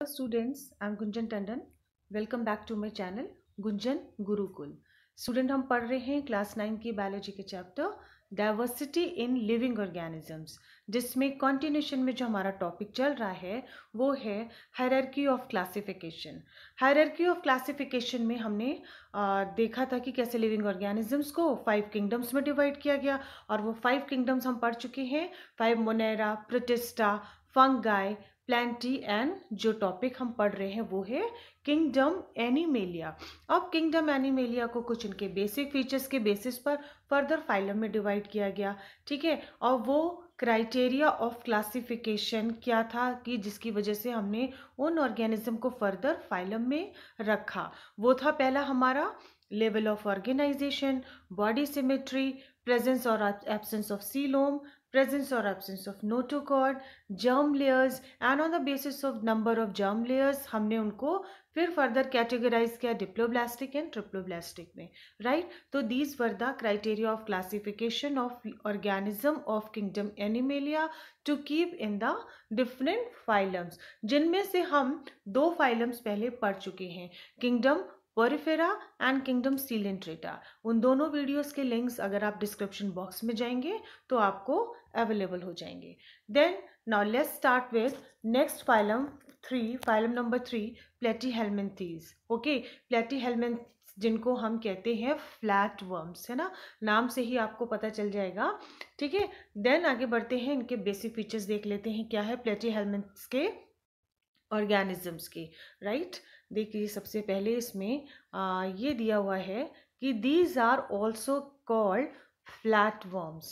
Students, I'm Gunjan Tandon. Welcome back to my channel Gunjan Gurukul. Student हम पढ़ रहे हैं क्लास 9 की बायोलॉजी के chapter diversity in living organisms, जिसमें कॉन्टिन्यूशन में जो हमारा टॉपिक चल रहा है वो है hierarchy of classification. Hierarchy of classification में हमने देखा था कि कैसे लिविंग ऑर्गेनिजम्स को 5 किंगडम्स में डिवाइड किया गया, और वो 5 किंगडम्स हम पढ़ चुके हैं। 5 Monera, protista, fungi, Plantae and जो टॉपिक हम पढ़ रहे हैं वो है किंगडम एनिमेलिया। अब किंगडम एनिमेलिया को कुछ इनके बेसिक फीचर्स के बेसिस पर फर्दर फाइलम में डिवाइड किया गया, ठीक है। और वो क्राइटेरिया ऑफ क्लासिफिकेशन क्या था कि जिसकी वजह से हमने उन ऑर्गेनिज्म को फर्दर फाइलम में रखा, वो था पहला हमारा level of organisation, body symmetry, presence और absence of coelom, presence or absence of notochord, germ layers, and on the basis of number of germ layers हमने उनको फिर फर्दर कैटेगराइज किया डिप्लोब्लास्टिक एंड ट्रिप्लोब्लास्टिक में, राइट। तो these were the criteria of classification of organism of kingdom Animalia to keep in the different phylums, जिनमें से हम 2 phylums पहले पढ़ चुके हैं, kingdom Porifera and kingdom Coelenterata. उन दोनों वीडियोस के लिंक्स अगर आप डिस्क्रिप्शन बॉक्स में जाएंगे तो आपको अवेलेबल हो जाएंगे। Then now let's start with next phylum 3, phylum number 3, platyhelminthes. Okay, platyhelminths जिनको हम कहते हैं फ्लैट वर्म्स, है ना, नाम से ही आपको पता चल जाएगा, ठीक है। देन आगे बढ़ते हैं, इनके बेसिक फीचर्स देख लेते हैं क्या है प्लेटीहेल्मिन्थ्स के ऑर्गेनिजम्स की, राइट। देखिए सबसे पहले इसमें ये दिया हुआ है कि these are also called flat worms,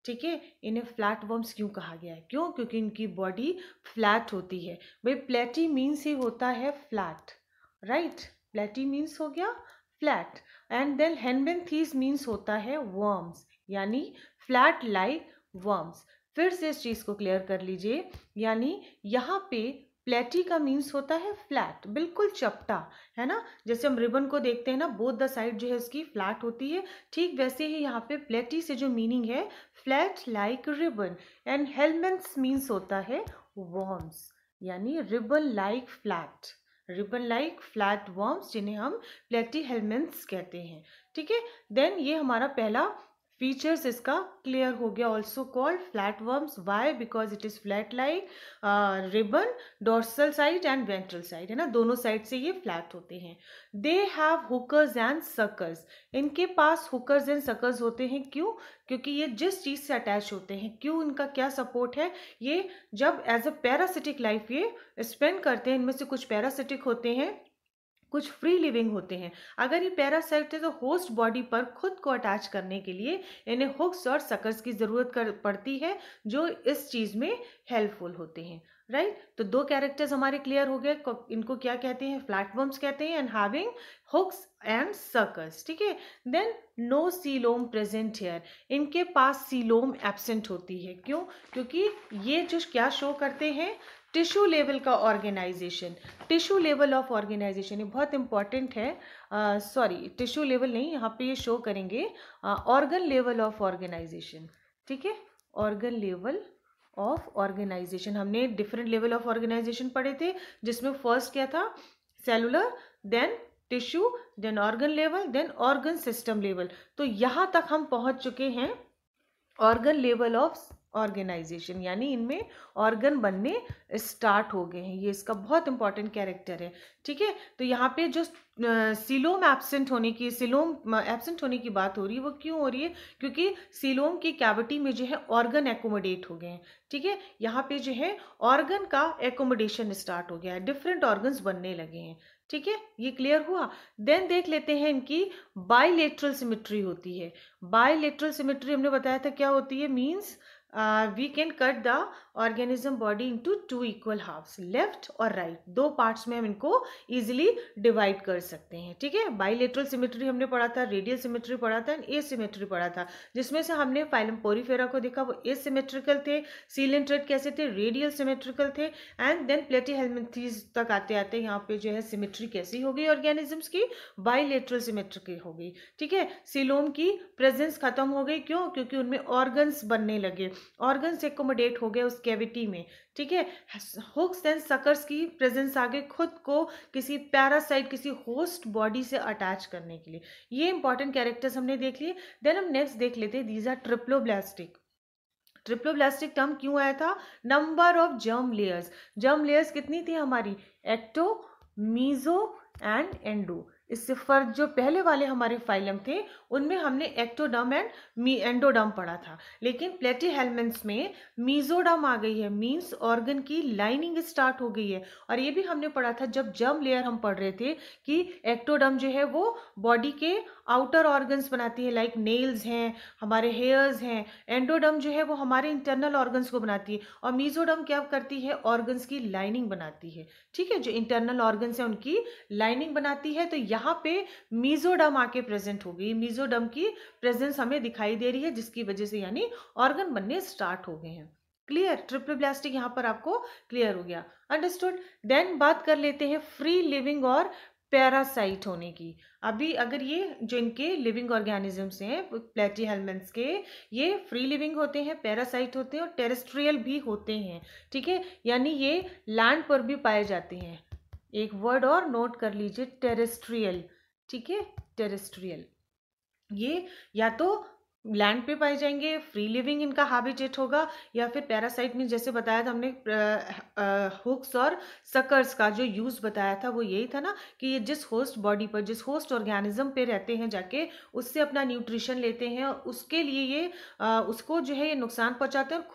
ठीक है। इन्हें फ्लैट वर्म्स क्यों कहा गया है? क्यों? क्योंकि इनकी बॉडी फ्लैट होती है। भाई प्लेटी मीन्स ही होता है फ्लैट, राइट। प्लेटी मीन्स हो गया फ्लैट, एंड देन हेल्मिन्थीज मीन्स होता है वर्म्स, यानी फ्लैट लाइक वर्म्स। फिर से इस चीज को क्लियर कर लीजिए, यानी यहाँ पे प्लेटी का मीन्स होता है फ्लैट, बिल्कुल चपटा, है ना। जैसे हम रिबन को देखते हैं ना, बोथ द साइड जो है इसकी फ्लैट होती है, ठीक वैसे ही यहाँ पे प्लेटी से जो मीनिंग है flat like ribbon, and helminths means होता है वर्म्स, यानी ribbon like flat, ribbon like flat worms, जिन्हें हम प्लेटीहेल्मिन्थ्स कहते हैं, ठीक है। देन ये हमारा पहला फीचर्स इसका क्लियर हो गया। Also called flat worms, why? Because it is flat like ribbon, dorsal side and ventral side, है ना, दोनों साइड से ये फ्लैट होते हैं। They have hookers and suckers, इनके पास हुकर्स एंड सकर्स होते हैं, क्यों? क्योंकि ये जिस चीज से अटैच होते हैं, क्यों, इनका क्या सपोर्ट है, ये जब एज अ पैरासिटिक लाइफ ये स्पेंड करते हैं, इनमें से कुछ पैरासिटिक होते हैं, कुछ फ्री लिविंग होते हैं। अगर ये पैरासाइट है तो होस्ट बॉडी पर खुद को अटैच करने के लिए इन्हें हुक्स और सकर्स की जरूरत पड़ती है, जो इस चीज में हेल्पफुल होते हैं, राइट। तो 2 कैरेक्टर्स हमारे क्लियर हो गए, इनको क्या कहते हैं? फ्लैटवर्म्स कहते हैं, and having hooks and circles, ठीक है। Then no coelom present here, इनके पास सीलोम एब्सेंट होती है, क्यों? क्योंकि ये जो क्या शो करते हैं, टिश्यू लेवल का organisation, tissue level of organisation, ये बहुत इंपॉर्टेंट है। सॉरी, टिश्यू लेवल नहीं, यहाँ पे ये शो करेंगे ऑर्गन लेवल ऑफ ऑर्गेनाइजेशन, ठीक है। ऑर्गन लेवल ऑफ ऑर्गेनाइजेशन, हमने डिफरेंट लेवल ऑफ ऑर्गेनाइजेशन पढ़े थे, जिसमें फर्स्ट क्या था? Cellular, then tissue, then organ level, then organ system level. तो यहाँ तक हम पहुंच चुके हैं ऑर्गन लेवल ऑफ ऑर्गेनाइजेशन, यानी इनमें ऑर्गन बनने स्टार्ट हो गए हैं। ये इसका बहुत इंपॉर्टेंट कैरेक्टर है, ठीक है। तो यहाँ पे जो सीलोम एब्सेंट होने की बात हो रही है, वो क्यों हो रही है? क्योंकि सीलोम की कैविटी में जो है ऑर्गन एकोमोडेट हो गए हैं, ठीक है। यहाँ पे जो है ऑर्गन का एकोमोडेशन स्टार्ट हो गया है, डिफरेंट ऑर्गन्स बनने लगे हैं, ठीक है। ये क्लियर हुआ। देन देख लेते हैं, इनकी बाइलेटरल सिमेट्री होती है। बाइलेटरल सिमेट्री हमने बताया था क्या होती है, means we can cut the organism body into 2 equal halves, left और राइट, 2 पार्ट्स में हम इनको इजिली डिवाइड कर सकते हैं, ठीक है। बाइलेटरल सिमेट्री हमने पढ़ा था, रेडियल सिमेट्री पढ़ा था, एंड एसिमेट्री पढ़ा था, जिसमें से हमने फाइलम पोरिफेरा को देखा, वो एसिमेट्रिकल थे, सीलेंट्रेट कैसे थे? रेडियल सिमेट्रिकल थे, एंड देन प्लेटीहेल्मिन्थीज तक आते आते यहाँ पे जो है सिमेट्री कैसी हो गई ऑर्गेनिजम्स की? बाइलेटरल सिमेट्री हो गई, ठीक है। सीलोम की प्रेजेंस खत्म हो गई, क्यों? क्योंकि उनमें ऑर्गन्स बनने लगे, ऑर्गन्स एकोमोडेट हो गए उस कैविटी में, ठीक है। हुक्स एंड सकर्स की प्रेजेंस आ गई खुद को किसी पैरासाइट, किसी होस्ट बॉडी से अटैच करने के लिए। ये इंपॉर्टेंट कैरेक्टर्स हमने देख लिए। देन हम नेक्स्ट देख लेते हैं, these are triploblastic. Triploblastic term क्यों आया था? Number of germ layers. Germ layers कितनी थी हमारी? Ecto, meso and endo. इससे फर्क जो पहले वाले हमारे फाइलम थे उनमें हमने एक्टोडर्म एंड एंडोडर्म पढ़ा था, लेकिन प्लेटीहेल्मिन्थ्स में मीजोडर्म आ गई है, मींस ऑर्गन की लाइनिंग स्टार्ट हो गई है। और ये भी हमने पढ़ा था जब जर्म लेयर हम पढ़ रहे थे कि एक्टोडर्म जो है वो बॉडी के आउटर ऑर्गन्स बनाती है, लाइक नेल्स हैं, हमारे हेयर्स हैं। एंडोडर्म जो है वो हमारे इंटरनल ऑर्गन्स को बनाती है, और मीजोडर्म क्या करती है? ऑर्गन्स की लाइनिंग बनाती है, ठीक है। जो इंटरनल ऑर्गन्स है उनकी लाइनिंग बनाती है। तो यहाँ पे मीजोडर्म आके प्रेजेंट हो गई, मीजोडर्म की प्रेजेंस हमें दिखाई दे रही है, जिसकी वजह से यानी ऑर्गन बनने स्टार्ट हो गए हैं। क्लियर? ट्रिप्लोब्लास्टिक यहाँ पर आपको क्लियर हो गया, अंडरस्टूड। देन बात कर लेते हैं फ्री लिविंग और पैरासाइट होने की। अभी अगर ये जो इनके लिविंग ऑर्गेनिजम्स हैं प्लेटीहेल्मिन्थ्स के, ये फ्री लिविंग होते हैं, पैरासाइट होते हैं और टेरेस्ट्रियल भी होते हैं, ठीक है। यानी ये लैंड पर भी पाए जाते हैं। एक वर्ड और नोट कर लीजिए, टेरेस्ट्रियल, ठीक है। टेरेस्ट्रियल ये या तो लैंड पे पाए जाएंगे, फ्री लिविंग इनका हैबिटेट होगा, या फिर पैरासाइट में जैसे बताया था हमने हुक्स और सकर्स का जो यूज बताया था वो यही था ना कि ये जिस होस्ट बॉडी पर, जिस होस्ट ऑर्गेनिज्म पे रहते हैं जाके उससे अपना न्यूट्रिशन लेते हैं, और उसके लिए ये उसको जो है ये नुकसान पहुंचाते हैं और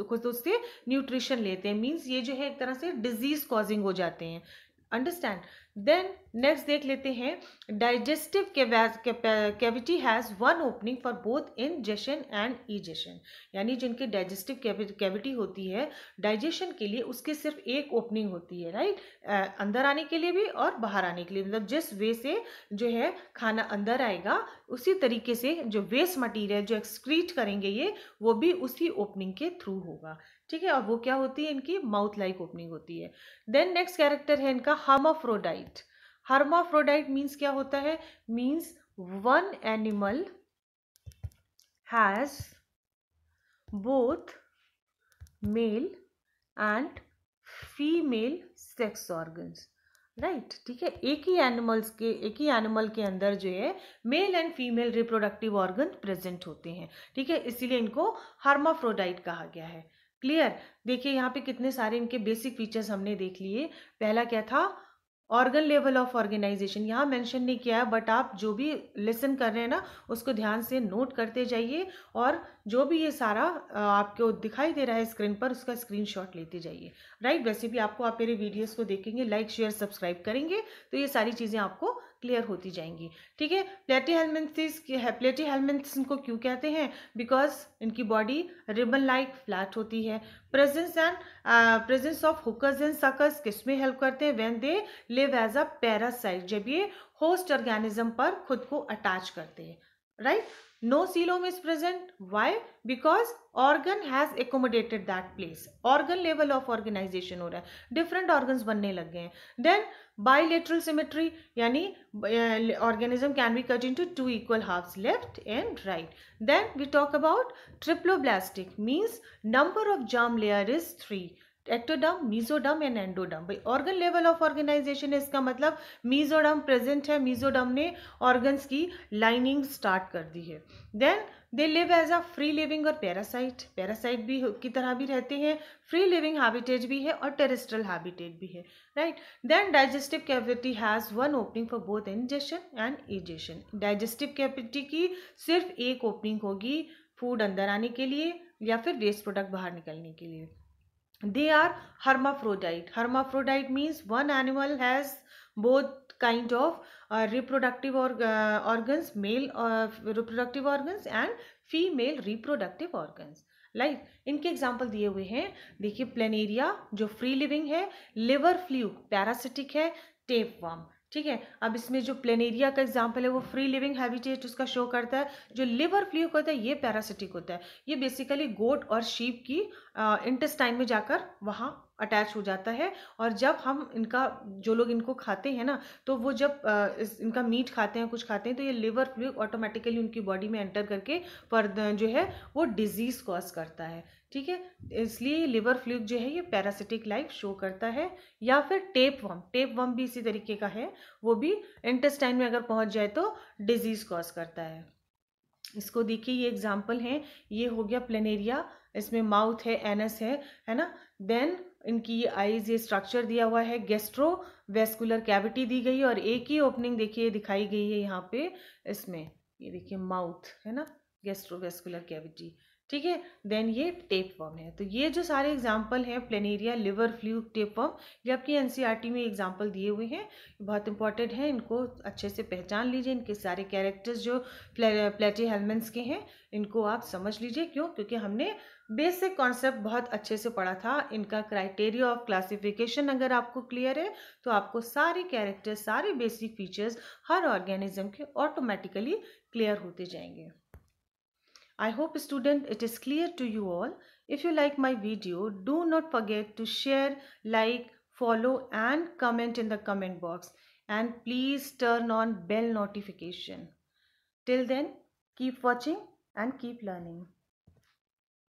खुद उससे न्यूट्रिशन लेते हैं। मीन्स ये जो है एक तरह से डिजीज कॉजिंग हो जाते हैं, अंडरस्टैंड। देन नेक्स्ट देख लेते हैं, digestive cavity has one opening for both ingestion and egestion. यानी जिनकी डाइजेस्टिव कैविटी होती है डाइजेशन के लिए, उसकी सिर्फ एक ओपनिंग होती है, राइट। अंदर आने के लिए भी और बाहर आने के लिए, मतलब जिस वे से जो है खाना अंदर आएगा उसी तरीके से जो वेस्ट मटीरियल जो एक्सक्रीट करेंगे ये, वो भी उसी ओपनिंग के थ्रू होगा, ठीक है। और वो क्या होती है? इनकी माउथ लाइक ओपनिंग होती है। देन नेक्स्ट कैरेक्टर है इनका हर्माफ्रोडाइट। हर्माफ्रोडाइट मीन्स क्या होता है? Means one animal has both male and female sex organs, right, ठीक है। एक ही एनिमल के अंदर जो है male and female reproductive organ present होते हैं, ठीक है। इसीलिए इनको हर्माफ्रोडाइट कहा गया है। क्लियर? देखिए यहाँ पे कितने सारे इनके बेसिक फीचर्स हमने देख लिए। पहला क्या था? Organ level of organisation. यहाँ मेंशन नहीं किया है, बट आप जो भी लिसन कर रहे हैं ना उसको ध्यान से नोट करते जाइए, और जो भी ये सारा आपको दिखाई दे रहा है स्क्रीन पर उसका स्क्रीनशॉट लेते जाइए, राइट। वैसे भी आपको, आप मेरे वीडियोस को देखेंगे, लाइक शेयर सब्सक्राइब करेंगे तो ये सारी चीज़ें आपको क्लियर होती जाएंगी, ठीक है। प्लेटीहेल्मिन्थ्स इनको क्यों कहते हैं? बिकॉज इनकी बॉडी रिबन लाइक फ्लैट होती है। Presence of hookers and suckers किस में हेल्प करते हैं? When they live as a parasite, जब ये होस्ट ऑर्गेनिज्म पर खुद को अटैच करते हैं, right. No coelom is present, why? Because organ has accommodated that place. Organ level of organisation हो रहा है, डिफरेंट ऑर्गन्स बनने लग गए हैं। Then bilateral symmetry, yani organism can be cut into two equal halves, left and right. Then we talk about triploblastic, means number of germ layer is 3, ectoderm, mesoderm and endoderm. भाई organ level of organization है, इसका मतलब mesoderm present है, mesoderm ने organs की lining start कर दी है। Then they live as a free living और पैरासाइट भी की तरह भी रहते हैं, फ्री लिविंग हैबिटेट भी है और टेरेस्ट्रियल हैबिटेट भी है, right. Then digestive cavity has one opening for both ingestion and egestion. Digestive cavity की सिर्फ एक ओपनिंग होगी, फूड अंदर आने के लिए या फिर वेस्ट प्रोडक्ट बाहर निकलने के लिए। They are hermaphrodite. Hermaphrodite means one animal has both kind of reproductive organs, male reproductive organs and female reproductive organs. Like इनके एग्जाम्पल दिए हुए हैं, देखिए प्लेनेरिया जो फ्री लिविंग है, लिवर फ्लूक पैरासिटिक है, टेपवर्म, ठीक है। अब इसमें जो प्लेनेरिया का एग्जाम्पल है वो फ्री लिविंग हैबिटेट उसका शो करता है, जो लिवर फ्लूक होता है ये पैरासिटिक होता है। ये बेसिकली गोट और शीप की इंटेस्टाइन में जाकर वहाँ अटैच हो जाता है, और जब हम इनका, जो लोग इनको खाते हैं ना, तो वो जब इनका मीट खाते हैं, कुछ खाते हैं, तो ये लिवर फ्लूक ऑटोमेटिकली उनकी बॉडी में एंटर करके पर जो है वो डिजीज कॉज करता है, ठीक है, इसलिए लिवर फ्लूक जो है ये पैरासिटिक लाइफ शो करता है। या फिर टेप वर्म भी इसी तरीके का है, वो भी इंटेस्टाइन में अगर पहुंच जाए तो डिजीज कॉज करता है। इसको देखिए, ये एग्जाम्पल है, ये हो गया प्लेनेरिया, इसमें माउथ है, एनस है ना। देन इनकी ये आईज, ये स्ट्रक्चर दिया हुआ है, गैस्ट्रोवेस्कुलर कैविटी दी गई है और एक ही ओपनिंग देखिए दिखाई गई है यहाँ पे, इसमें ये देखिए माउथ है ना, गैस्ट्रोवेस्कुलर कैविटी, ठीक है। देन ये टेप वर्म है। तो ये जो सारे एग्जाम्पल हैं, planaria, liver fluke, tape worm, ये आपकी एनसीईआरटी में एग्जाम्पल दिए हुए हैं, बहुत इंपॉर्टेंट है, इनको अच्छे से पहचान लीजिए। इनके सारे कैरेक्टर्स जो प्लेटीहेल्मिन्थ्स के हैं इनको आप समझ लीजिए। क्यों? क्योंकि हमने बेसिक कॉन्सेप्ट बहुत अच्छे से पढ़ा था। इनका क्राइटेरिया ऑफ क्लासिफिकेशन अगर आपको क्लियर है तो आपको सारे कैरेक्टर्स, सारे बेसिक फीचर्स हर ऑर्गेनिज्म के ऑटोमेटिकली क्लियर होते जाएंगे। I hope student it is clear to you all. If you like my video, do not forget to share, like, follow and comment in the comment box. And please turn on bell notification. Till then, keep watching and keep learning.